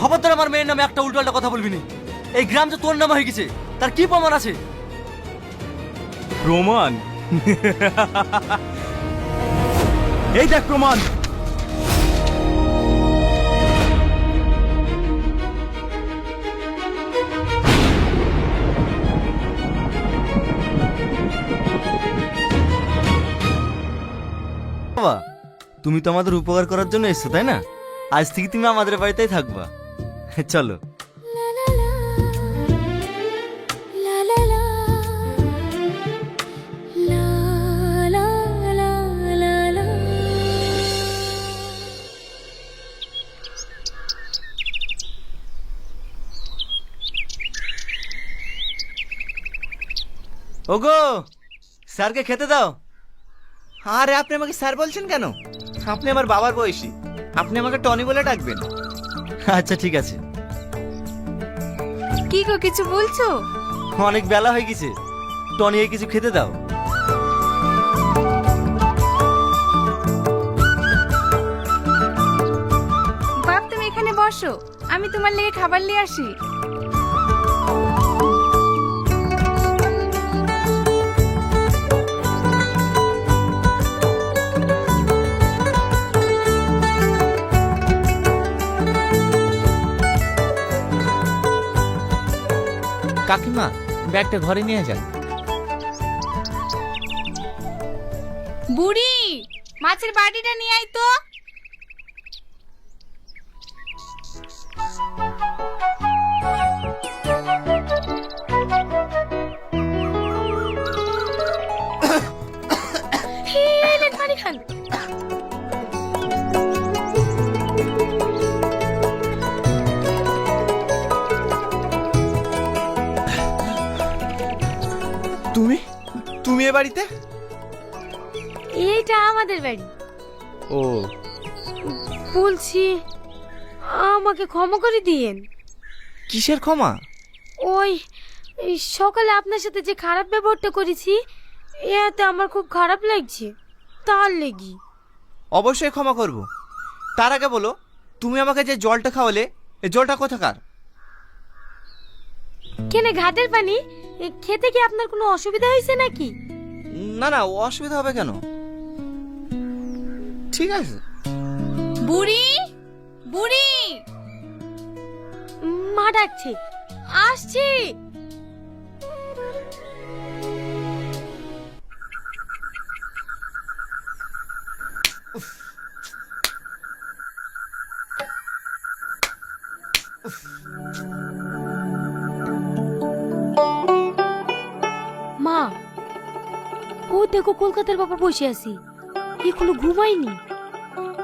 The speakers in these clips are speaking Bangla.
খবরদার আমার মেয়ের নামে একটা উল্টোপাল্টা কথা বলবি না। এই গ্রাম যে তোর নামে হয়ে গেছে, তার কি প্রমাণ আছে? প্রমাণ? এই দেখ প্রমাণ। বাবা, তুমি তো আমাদের উপকার করার জন্য এসছো, তাই না? আজ থেকে তুমি আমাদের বাড়িতেই থাকবা। চলো। ওগো, স্যারকে খেতে দাও। আরে আপনি আমাকে স্যার বলছেন কেন? আপনি আমার বাবার বয়সী, আপনি আমাকে টনি বলে ডাকবেন। আচ্ছা ঠিক আছে। কি গো, কিছু বলছো? অনেক বেলা হয়ে গেছে, টনিকে কিছু খেতে দাও। বাপ তুমি এখানে বসো, আমি তোমার লেগে খাবার নিয়ে আসি। কাকিমা, ব্যাগটা ঘরে নিয়ে যান। বুড়ি, মাছের বাটিটা নিয়ে আয় তো। পানি খান। তুমি তুমি এ বাড়িতে? এইটা আমাদের বাড়ি। ও, বলছি আমাকে ক্ষমা করে দিয়েন। কিসের ক্ষমা? ওই এই সকালে আপনার সাথে যে খারাপ ব্যবহারটা করেছি, এতে আমার খুব খারাপ লাগছে, তার লেগি। অবশ্যই ক্ষমা করব। তার আগে বলো, তুমি আমাকে যে জলটা খাওয়ালে, এই জলটা কোথাকার? কেন ঘাটের পানি? খেতে কি আপনার কোনো অসুবিধা হয়েছে নাকি? না না, অসুবিধা হবে কেন? ঠিক আছে। বুড়ি, বুড়ি। মা ডাকছে, আসছি। মা, ও দেখো কলকাতার বাবা বসে আছি, এখনো ঘুমাইনি।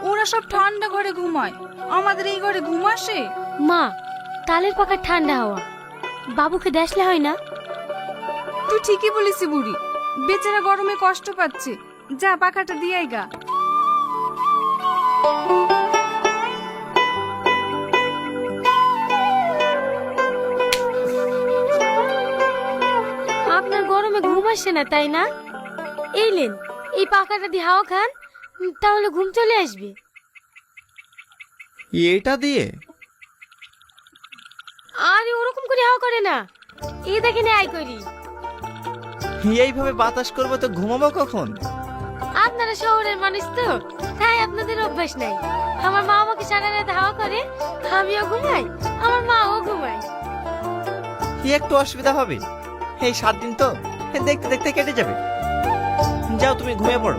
ওরা সব ঠান্ডা ঘরে ঘুমায়, আমাদের এই ঘরে ঘুম আসে? মা, তালের পাখার ঠান্ডা হাওয়া বাবুকে দেখলে হয় না? তুই ঠিকই বলিস বুড়ি, বেচারা গরমে কষ্ট পাচ্ছে। যা পাখাটা দিয়ে গা। আপনার গরমে ঘুম আসছে না তাই না? এই লেন, এই পাখাটা দিয়ে হাওয়া খান, তাহলে ঘুম চলে আসবে। এটা দিয়ে? আরে ওরকম করে হাওয়া করে না, এই দেখেন আই করি। এইভাবে বাতাস করবো তো ঘুমাবো কখন? আপনারা শহরের মানুষ তো, তাই আপনাদের অভ্যাস নাই। আমার মা আমাকে সারা রাত হাওয়া করে, আমিও ঘুমাই, আমার মাও ঘুমায়। কি একটু অসুবিধা হবে? এই 7 দিন তো দেখতে দেখতে কেটে যাবে। যাও, তুমি ঘুমিয়ে পড়ো।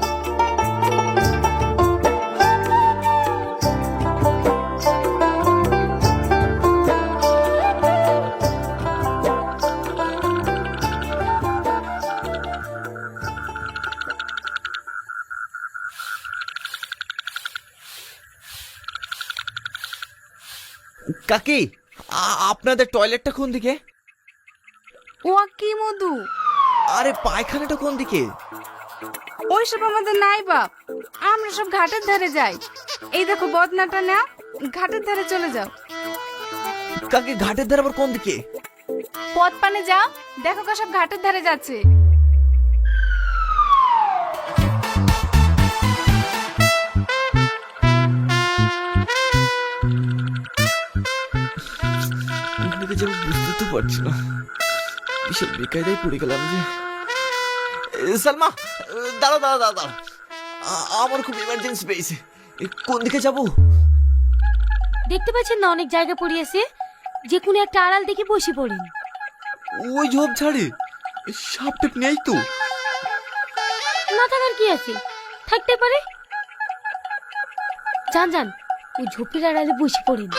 কাকি, আপনাদের টয়লেটটা কোন দিকে? ও কি মধু, আরে পায়খানাটা কোন দিকে? ওইসব আমাদের নাই বাপ, আমরা সব ঘাটের ধারে যাই। এই দেখো বদনাটা নাও, ঘাটের ধারে চলে যাও। কাকি, ঘাটের ধারে আবার কোন দিকে? পথ পানে যাও, দেখো সব ঘাটের ধারে যাচ্ছে। দিকে যাবো বুঝতে তো পারছি না, বিশাল বেকায়দায় পড়ে গেলাম যে। সালমা, দাঁড়াও দাঁড়াও দাঁড়াও দাঁড়াও, আমার খুব ইমার্জেন্সি পেয়েছে। কোন দিকে যাবো? দেখতে পাচ্ছেন না অনেক জায়গা পড়িয়েছে, যে কোনো একটা আড়াল দেখে বসে পড়েন। ওই ঝোপ ঝাড়ে সাপ টেপ নেই তো? না থাকার কি আছে, থাকতে পারে। যান যান, ওই ঝোপের আড়ালে বসে পড়েন।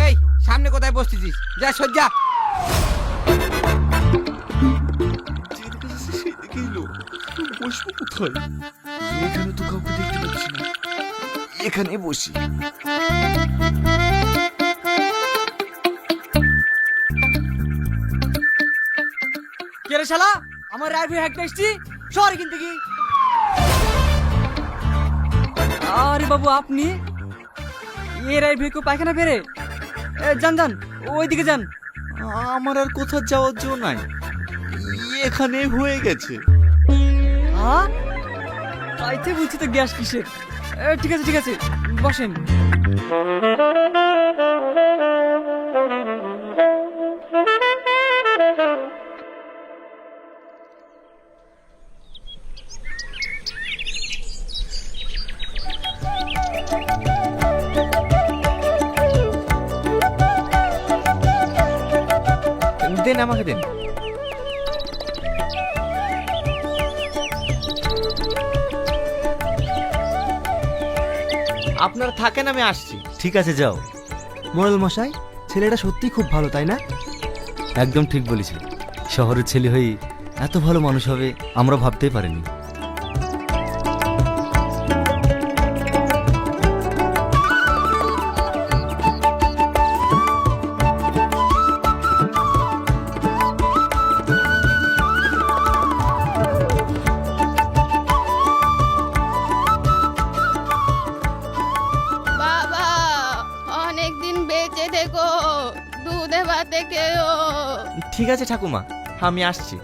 এই সামনে কোথায় বসতেছিস? যা সজ্জা। সেদিকে এলো, বসবো কোথায়? এখানে তো কাউকে দেখতে পাচ্ছি না, এখানে বসি। কে রে শালা, আমার রাইফেল হ্যাক করছি, শহরে কিনতে কি? আরে বাবু আপনি এ রাইফেল কো পায়খানা ফেরে? যান যান, ওইদিকে যান। আমার আর কোথাও যাওয়ার জন্য নাই, এখানে হয়ে গেছে। হ্যাঁ তাইতে বলছি তো গ্যাস কিসের। ঠিক আছে ঠিক আছে, বসেন। দেন, আমাকে দেন। আপনারা থাকেন, আমি আসছি। ঠিক আছে যাও। মোড়ল মশাই, ছেলেটা সত্যি খুব ভালো তাই না? একদম ঠিক বলেছি, শহরের ছেলে হয়ে এত ভালো মানুষ হবে আমরা ভাবতেই পারিনি। বাবা অনেক দিন বেঁচে থেকো, দুধে ভাতে খেও। ঠিক আছে ঠাকুমা, আমি আসছি।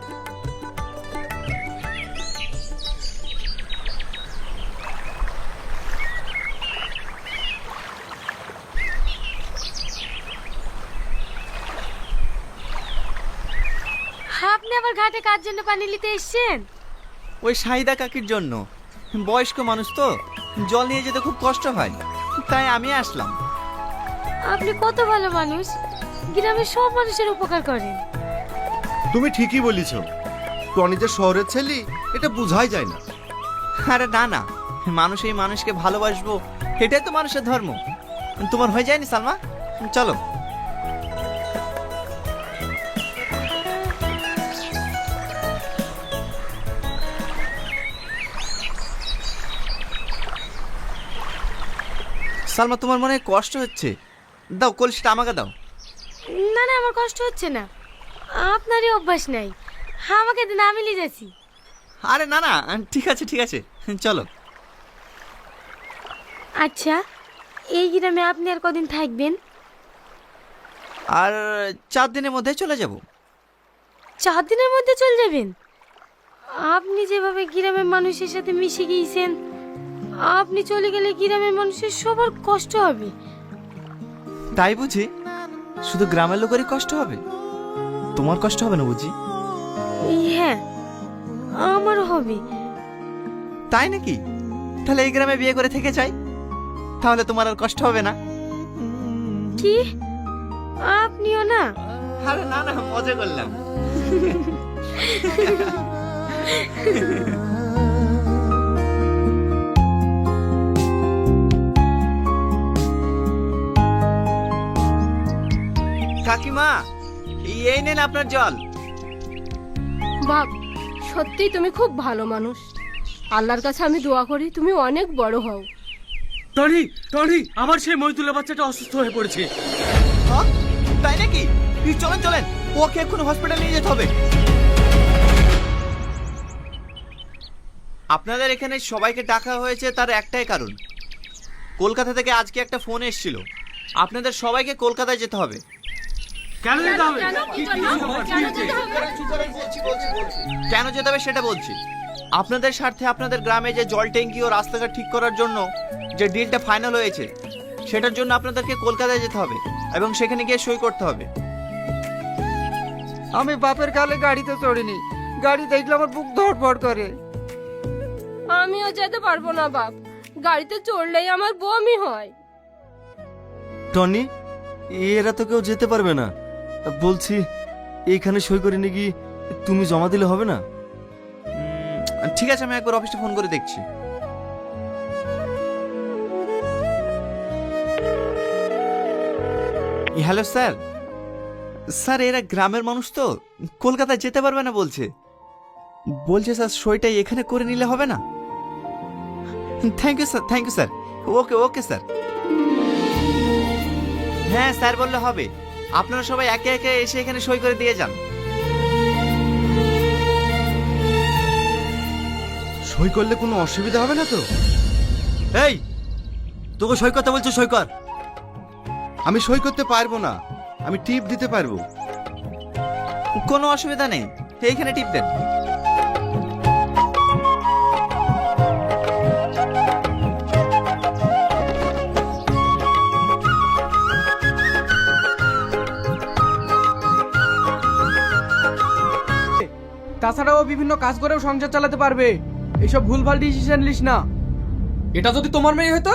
আপনি আবার ঘাটে কার জন্য পানি নিতে এসেছেন? ওই শাহিদা কাকির জন্য, বয়স্ক মানুষ তো, জল নিয়ে যেতে খুব কষ্ট হয়, তাই আমি আসলাম। আপনি কত ভালো মানুষ, গ্রামের সব মানুষের উপকার করেন। তুমি ঠিকই বলিছ, টনি যে শহরের ছেলে এটা বোঝাই যায় না। আরে না না, মানুষ এই মানুষকে ভালোবাসবো, এটাই তো মানুষের ধর্ম। তোমার হয়ে যায়নি সালমা? চলো। সালমা, তোমার মনে হয় কষ্ট হচ্ছে, দাও কলসিটা আমাকে দাও। না না, আমার কষ্ট হচ্ছে না, আপনারই অভ্যাস নাই। আমাকে দিন, আমি নিয়ে যাচ্ছি। আরে না না, ঠিক আছে ঠিক আছে, চলো। আচ্ছা, এই গ্রামে আপনি আর কদিন থাকবেন? আর 4 দিনের মধ্যে চলে যাব। 4 দিনের মধ্যে চলে যাবেন? আপনি যেভাবে গ্রামের মানুষের সাথে মিশে গিয়েছেন, আপনি চলে গেলে গ্রামের মানুষের সবার কষ্ট হবে। তাই বুঝি? শুধু গ্রামের লোকেরই কষ্ট হবে, তোমার কষ্ট হবে না বুঝি? হ্যাঁ, আমারও হবে। তাই নাকি? তাহলে এই গ্রামে বিয়ে করে থেকে যাই, তাহলে তোমার আর কষ্ট হবে না। কি আপনিও না? আরে না না, মজা করলাম। কাকিমা, এই নেন আপনার জল। বাপ, সত্যিই তুমি খুব ভালো মানুষ। আল্লাহর কাছে আমি দোয়া করি তুমি অনেক বড় হও। টনি টনি, আমার সেই মইদুলের বাচ্চাটা অসুস্থ হয়ে পড়েছে। হ্যাঁ? তাই নাকি? চলেন চলেন, ওকে এখন হসপিটাল নিয়ে যেতে হবে। আপনাদের এখানে সবাইকে ডাকা হয়েছে তার একটাই কারণ, কলকাতা থেকে আজকে একটা ফোন এসেছিল, আপনাদের সবাইকে কলকাতায় যেতে হবে। কেন যেতে হবে সেটা বলছি। আপনাদের স্বার্থে আপনাদের গ্রামে যে জল ট্যাঙ্কি ও রাস্তাঘাট ঠিক করার জন্য যে ডিলটা ফাইনাল হয়েছে সেটার জন্য আপনাদেরকে কলকাতায় যেতে হবে এবং সেখানে গিয়ে সই করতে হবে। আমি বাপের কালে গাড়িতে চড়িনি, গাড়ি দেখলে আমার বুক ধড়ফড় করে। আমিও যেতে পারবো না বাপ, গাড়িতে চড়লেই আমার বমি হয়। টনি, এরা তো কেউ যেতে পারবে না। বলছি এইখানে সই করে নিয়ে কি তুমি জমা দিলে হবে না? ঠিক আছে, আমি একবার অফিসে ফোন করে দেখছি। Hello sir. স্যার এরা গ্রামের মানুষ তো কলকাতায় যেতে পারবে না বলছে স্যার সইটাই এখানে করে নিলে হবে না? Thank you sir. Okay sir. হ্যাঁ স্যার বললে হবে। আপনারা সবাই একে একে এসে এখানে সই করে দিয়ে যান। সই করলে কোনো অসুবিধা হবে না তো? এই, তোকে সই করতে বলছো, সই কর। আমি সই করতে পারবো না, আমি টিপ দিতে পারবো। কোনো অসুবিধা নেই, এইখানে টিপ দেন। তাছাড়াও বিভিন্ন কাজ করেও সংসার চালাতে পারবে। এইসব ভুলভাল ডিসিশন নিস না। এটা যদি তোমার মেয়ে হতো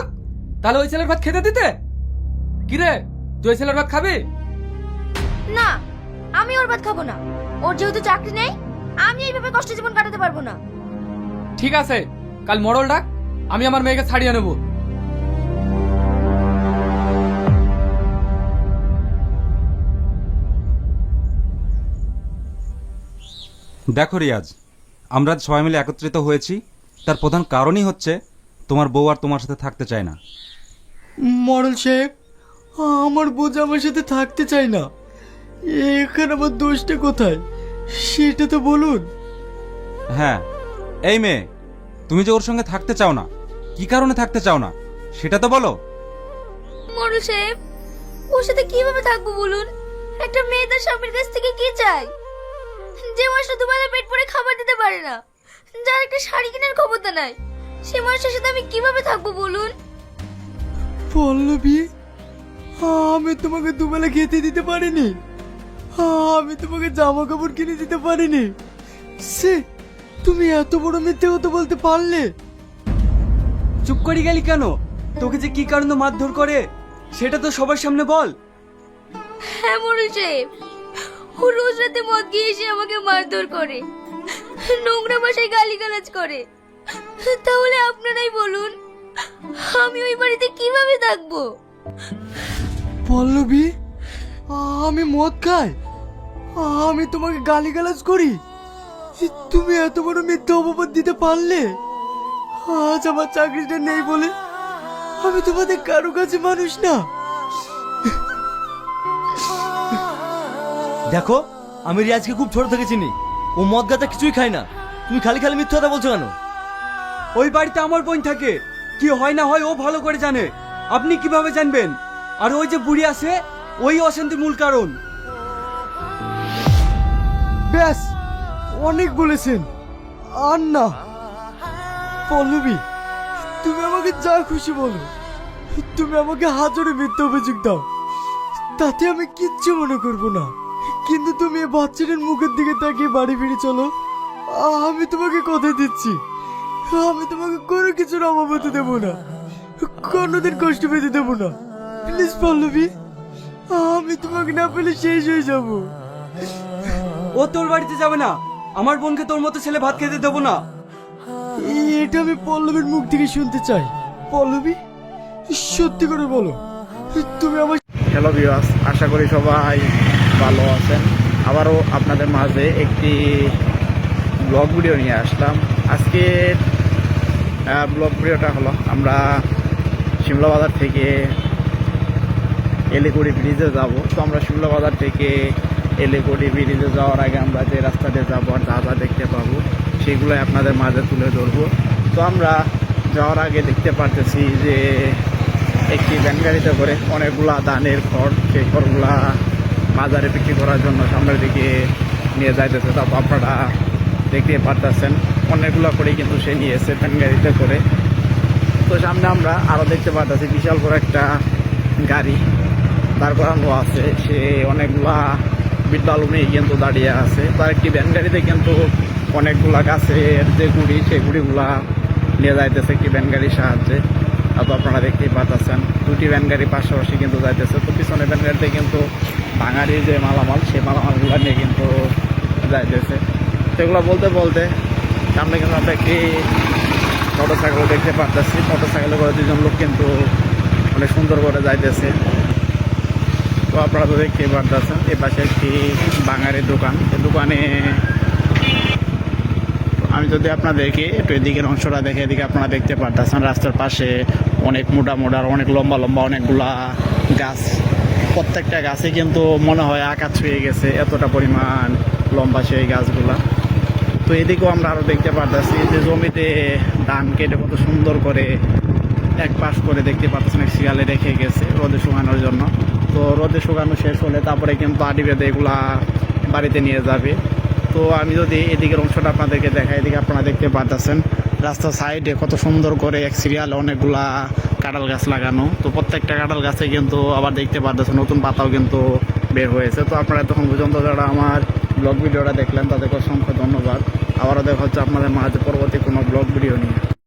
তাহলে ওই ছেলের ভাত খেতে দিতে? কিরে, তুই ওই ছেলের ভাত খাবি? না, আমি ওর ভাত খাবো না। ওর যেহেতু চাকরি নেই, আমি এইভাবে কষ্ট জীবন কাটাতে পারবো না। ঠিক আছে, কাল মরল ডাক, আমি আমার মেয়েকে ছাড়িয়ে নেব। দেখো রিয়াজ, আমরা সবাই মিলে একত্রিত হয়েছি, তার প্রধান কারণই হচ্ছে তোমার বউ আর তোমার সাথে থাকতে চায় না। মরল সাহেব, আমার বোঝ আমার সাথে থাকতে চাই না। এখানে আমার দোষটা কোথায় সেটা তো বলুন। হ্যাঁ, এই মেয়ে, তুমি যে ওর সঙ্গে থাকতে চাও না, কি কারণে থাকতে চাও না সেটা তো বলো। মোড়ল সাহেব, ওর সাথে কিভাবে থাকবো বলুন? একটা মেয়ে তার স্বামীর কাছ থেকে কি চায়? যে মানুষটা দুবেলা পেট ভরে খাবার দিতে পারে না, যার একটা শাড়ি কেনার ক্ষমতা নাই, সে মানুষের সাথে আমি কিভাবে থাকবো বলুন? পল্লবী, আমি তোমাকে দুবেলা খেতে দিতে পারিনি, আমি তোমাকে জামা কাপড় কিনে দিতে পারিনি, সে তুমি এত বড় মিথ্যে কথা বলতে পারলে? চুপ করে গেলি কেন? তোকে যে কি কারণে মারধর করে সেটা তো সবার সামনে বল। হ্যাঁ মোড়ল সাহেব, ও রোজ রাতে মদ গিয়ে এসে আমাকে মারধর করে, নোংরা ভাষায় গালিগালাজ করে। তাহলে আপনারাই বলুন, আমি ওই বাড়িতে কিভাবে থাকবো? পল্লবী, আমি মদ খাই, আমি তোমাকে গালিগালাজ করি, তুমি এত বড় মিথ্যা অপবাদ দিতে পারলে? আজ আমার চাকরিটা নেই বলে আমি তোমাদের কারো কাছে মানুষ না। দেখো, আমি রিয়াজকে খুব ছোট থেকে চিনি, ও মদ গাঁজা কিছুই খায় না, তুমি খালি খালি মিথ্যা কথা বলছো কেন? ওই বাড়িতে আমার বোন থাকে, কি হয় না হয় ও ভালো করে জানে, আপনি কিভাবে জানবেন? আর ওই যে বুড়ি আছে, ওই অশান্তির মূল কারণ। ব্যাস, অনেক বলেছেন, আর না। পল্লবী, তুমি আমাকে যা খুশি বলো, তুমি আমাকে হাজারে মিথ্যা অভিযোগ দাও, তাতে আমি কিচ্ছু মনে করবো না, কিন্তু তুমি এই বাচ্চাটার মুখের দিকে তাকিয়ে বাড়ি ফিরে চলো। আমি তোমাকে কথা দিচ্ছি, আমি তোমাকে কোনো কিছুর অভাব হতে দেবো না, কোনোদিন কষ্ট পেতে দেবো না। প্লিজ পল্লবী, আমি তোমাকে না পেলে শেষ হয়ে যাবো। ও তোর বাড়িতে যাবে না, আমার বোনকে তোর মতো ছেলে ভাত খেতে দেবো না। এটা আমি পল্লবীর মুখ থেকে শুনতে চাই। পল্লবী, সত্যি করে বলো, তুমি আমার। হ্যালো ভিউয়ার্স, আশা করি সবাই ভালো আছেন। আবারও আপনাদের মাঝে একটি ব্লগ ভিডিও নিয়ে আসলাম। আজকের ব্লগ ভিডিওটা হলো, আমরা শিমলা বাজার থেকে এলিকুড়ি ব্রিজে যাব। তো আমরা শিমলা বাজার থেকে এলিকুড়ি ব্রিজে যাওয়ার আগে আমরা যে রাস্তাতে যাবো আর যা যা দেখতে পাবো সেগুলোই আপনাদের মাঝে তুলে ধরবো। তো আমরা যাওয়ার আগে দেখতে পারতেছি যে একটি ভ্যান গাড়িতে করে অনেকগুলা ধানের খড়, সেই খড়গুলা বাজারে বিক্রি করার জন্য সামনের দিকে নিয়ে যাইতেছে। তারপর আপনারা দেখতে পারতেছেন অনেকগুলো করে কিন্তু সে নিয়েছে ভ্যান গাড়িতে করে। তো সামনে আমরা আরও দেখতে পারতেছি বিশাল বড় একটা গাড়ি দাঁড় করানো আছে, সে অনেকগুলা বিদ্যালু নিয়ে কিন্তু দাঁড়িয়ে আছে। তার একটি ভ্যান গাড়িতে কিন্তু অনেকগুলা গাছের যে গুড়ি, সেই গুড়িগুলা নিয়ে যাইতেছে একটি ভ্যান গাড়ির সাহায্যে। তো আপনারা দেখতেই পাচ্ছেন দুটি ভ্যান গাড়ি পাশাপাশি কিন্তু যাইতেছে। তো পিছনে ভ্যান গাড়িতে কিন্তু ভাঙারি যে মালামাল, সেই মালামালগুলো নিয়ে কিন্তু যাইতেছে। সেগুলো বলতে বলতে সামনে কিন্তু আমরা একটি মোটরসাইকেল দেখতে পাচ্ছি। মোটরসাইকেলে করে দুজন লোক কিন্তু অনেক সুন্দর করে যাইতেছে। তো আপনারা তো দেখতেই পাচ্ছেন এ পাশে একটি বাঙালির দোকান। এই দোকানে আমি যদি আপনাদেরকে একটু এদিকের অংশটা দেখে, এদিকে আপনারা দেখতে পাচ্ছেন রাস্তার পাশে অনেক মোটা মোটা অনেক লম্বা লম্বা অনেকগুলা গাছ। প্রত্যেকটা গাছে কিন্তু মনে হয় আকাশ ছুঁয়ে গেছে, এতটা পরিমাণ লম্বা সেই গাছগুলা। তো এদিকেও আমরা আরও দেখতে পাচ্ছি যে জমিতে ধান কেটে কত সুন্দর করে এক পাশ করে দেখতে পাচ্ছেন এক শিয়ালে রেখে গেছে রোদে শুকানোর জন্য। তো রোদে শুকানো শেষ হলে তারপরে কিন্তু আড়ি বেঁধে এগুলা বাড়িতে নিয়ে যাবে। তো আমি যদি এদিকের অংশটা আপনাদেরকে দেখাই, এদিকে আপনারা দেখতে পাচ্ছেন রাস্তার সাইডে কত সুন্দর করে এক সিরিয়ালে অনেকগুলা কাঁঠাল গাছ লাগানো। তো প্রত্যেকটা কাঁঠাল গাছে কিন্তু আবার দেখতে পাচ্ছেন নতুন পাতাও কিন্তু বের হয়েছে। তো আপনারা তখন পর্যন্ত যারা আমার ব্লগ ভিডিওটা দেখলেন তাদেরকে অসংখ্য ধন্যবাদ। আবারও দেখা হচ্ছে আপনাদের মাঝে পরবর্তী কোনো ব্লগ ভিডিও নিয়ে।